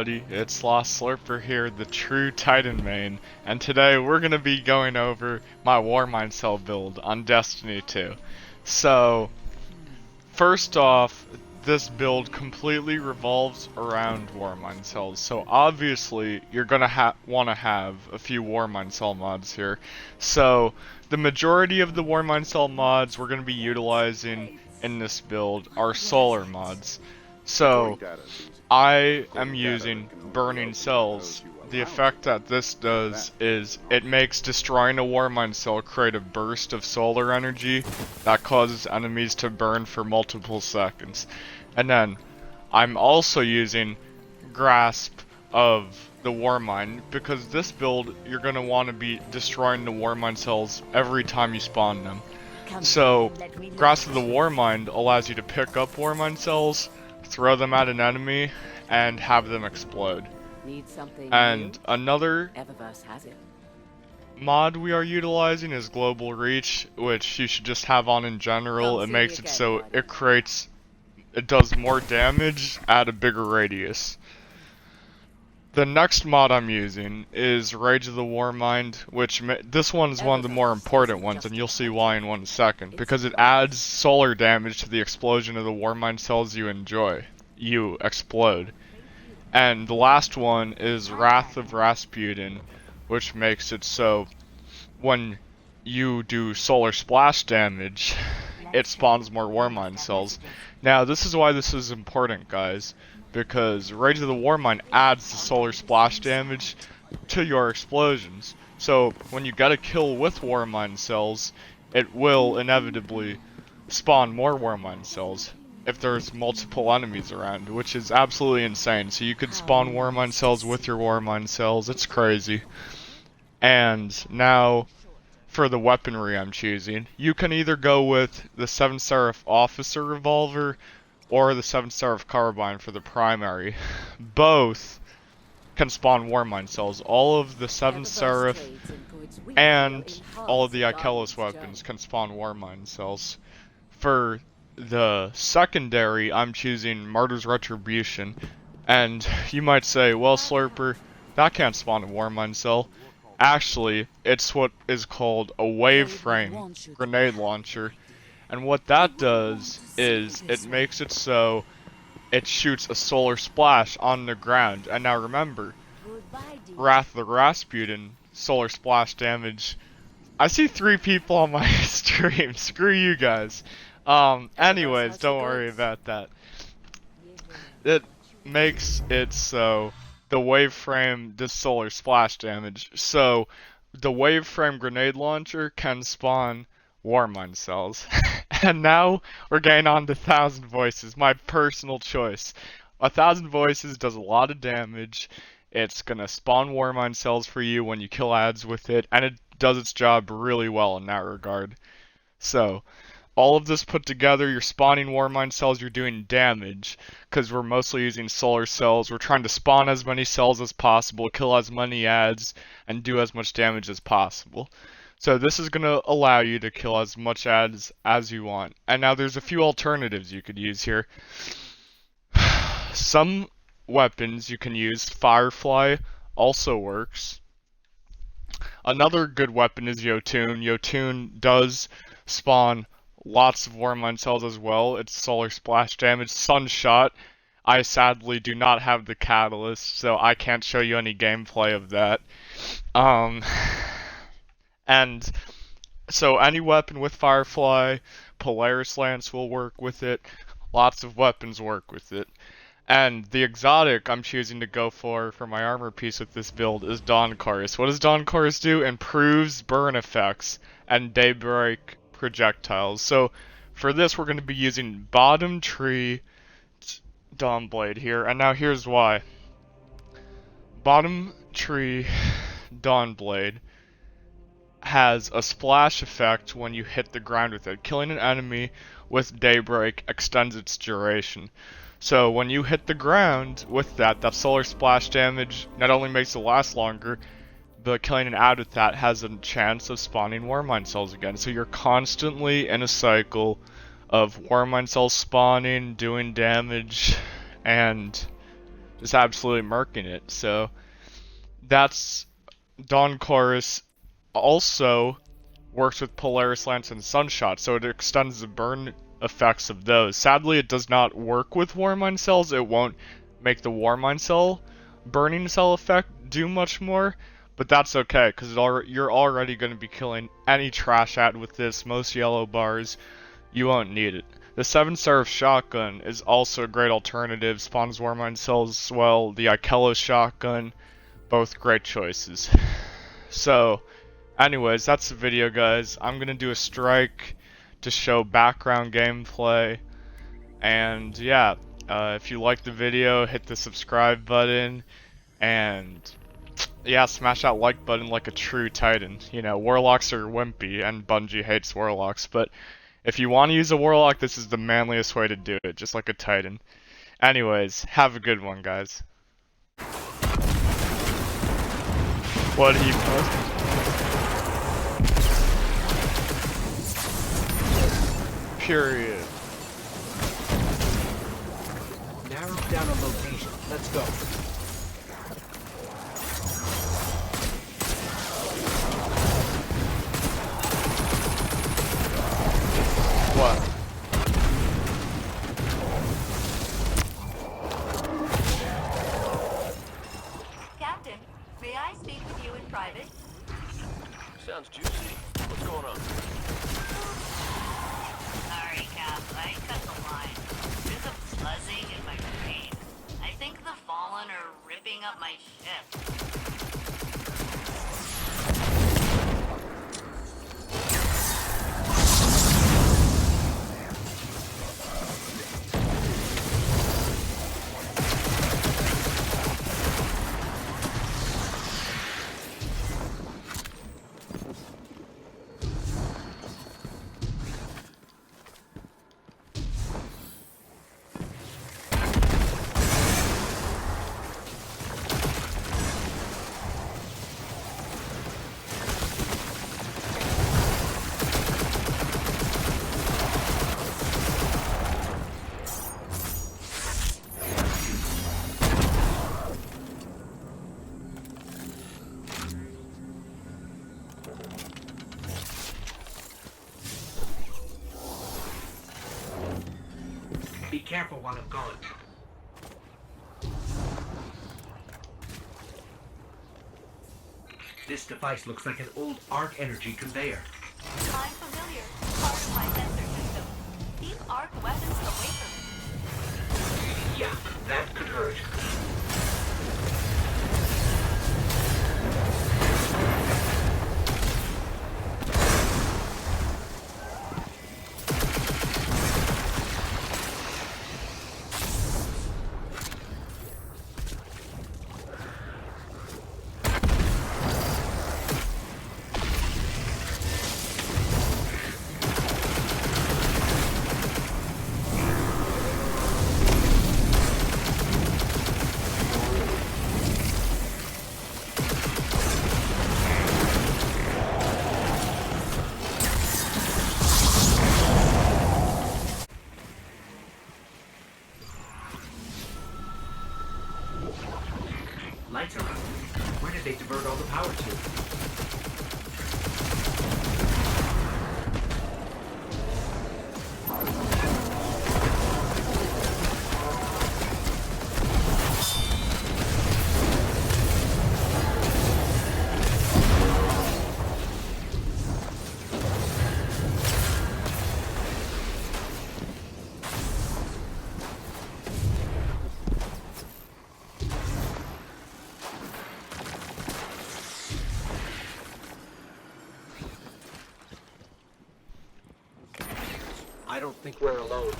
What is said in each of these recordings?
everybody, it's Lost Slurper here, the true Titan main, and today we're gonna be going over my WARMIND cell build on Destiny 2. So, first off, this build completely revolves around WARMIND cells, so obviously you're gonna want to have a few WARMIND cell mods here. So, the majority of the WARMIND cell mods we're gonna be utilizing in this build are solar mods. So, I am using burning cells. The effect that this does is it makes destroying a WARMIND cell create a burst of solar energy that causes enemies to burn for multiple seconds. And then I'm also using Grasp of the WARMIND because this build you're going to want to be destroying the WARMIND cells every time you spawn them. So Grasp of the WARMIND allows you to pick up WARMIND cells, throw them at an enemy, and have them explode. And another mod we are utilizing is Global Reach, which you should just have on in general. It makes it so it does more damage at a bigger radius. The next mod I'm using is Rage of the WARMIND, which this one is one of the more important ones, and you'll see why in 1 second, because it adds solar damage to the explosion of the WARMIND cells you explode. And the last one is Wrath of Rasputin, which makes it so when you do solar splash damage, it spawns more WARMIND cells. Now, this is why this is important, guys, because Rage of the WARMIND adds the solar splash damage to your explosions. So, when you get a kill with WARMIND cells, it will inevitably spawn more WARMIND cells if there's multiple enemies around, which is absolutely insane. So you could spawn WARMIND cells with your WARMIND cells, it's crazy. And now, for the weaponry I'm choosing, you can either go with the 7 Seraph Officer Revolver or the 7 Seraph Carbine for the primary. Both can spawn WARMIND cells. All of the 7 Seraph and all of the Ikelos weapons can spawn WARMIND cells. For the secondary, I'm choosing Martyr's Retribution, and you might say, well, Slurper, that can't spawn a WARMIND cell. Actually, it's what is called a wave frame grenade launcher, and what that does is it makes it so it shoots a solar splash on the ground. And now remember, Wrath of the Rasputin, solar splash damage. I see 3 people on my stream, screw you guys. Anyways, don't worry about that. It makes it so the wave frame does solar splash damage. So the wave frame grenade launcher can spawn WARMIND cells. And now we're getting on to 1000 Voices, my personal choice. 1000 Voices does a lot of damage. It's gonna spawn WARMIND cells for you when you kill ads with it, and it does its job really well in that regard. So all of this put together, you're spawning WARMIND cells, you're doing damage, because we're mostly using solar cells. We're trying to spawn as many cells as possible, kill as many ads, and do as much damage as possible. So this is going to allow you to kill as much ads as you want. And now there's a few alternatives you could use here. Some weapons you can use, Firefly also works. Another good weapon is Yotun. Yotun does spawn lots of WARMIND cells as well. It's solar splash damage. Sunshot, I sadly do not have the catalyst, so I can't show you any gameplay of that. And so any weapon with Firefly, Polaris Lance will work with it. Lots of weapons work with it. And the exotic I'm choosing to go for my armor piece with this build is Dawn Chorus. What does Dawn Chorus do? Improves burn effects and daybreak projectiles. So for this we're going to be using Bottom Tree Dawnblade here, and now here's why. Bottom Tree Dawnblade has a splash effect when you hit the ground with it. Killing an enemy with daybreak extends its duration. So when you hit the ground with that solar splash damage not only makes it last longer, but killing an ad with that has a chance of spawning WARMIND cells again. So you're constantly in a cycle of WARMIND cells spawning, doing damage, and just absolutely murking it. So that's Dawn Chorus also works with Polaris Lance and Sunshot, so it extends the burn effects of those. Sadly, it does not work with Warmind cells. It won't make the Warmind cell burning cell effect do much more, but that's okay, because you're already going to be killing any trash ad with this, most yellow bars. You won't need it. The 7-star shotgun is also a great alternative, spawns Warmind cells as well. The Ikello shotgun, both great choices. So, anyways, that's the video, guys. I'm gonna do a strike to show background gameplay, and yeah, if you like the video, hit the subscribe button, and yeah, smash that like button like a true Titan. You know, Warlocks are wimpy, and Bungie hates Warlocks, but if you want to use a Warlock, this is the manliest way to do it, just like a Titan. Anyways, have a good one, guys. What he post? Period. Narrow down a location. Let's go. What? Captain, may I speak with you in private? Sounds juicy. What's going on? Sorry, Cap, I cut the line. There's a buzzing in my brain. I think the Fallen are ripping up my ship. Be careful while I'm gone. This device looks like an old arc energy conveyor. I'm familiar. Part of my sensor system. Keep arc weapons away from me. Yeah, that could hurt. Lights are out. Where did they divert all the power to? I don't think we're alone.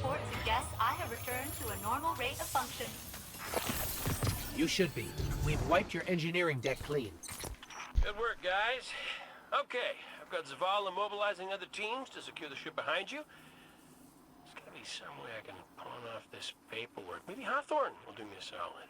report suggests I have returned to a normal rate of function. You should be. We've wiped your engineering deck clean. Good work, guys. Okay, I've got Zavala mobilizing other teams to secure the ship behind you. There's gotta be some way I can pawn off this paperwork. Maybe Hawthorne will do me a solid.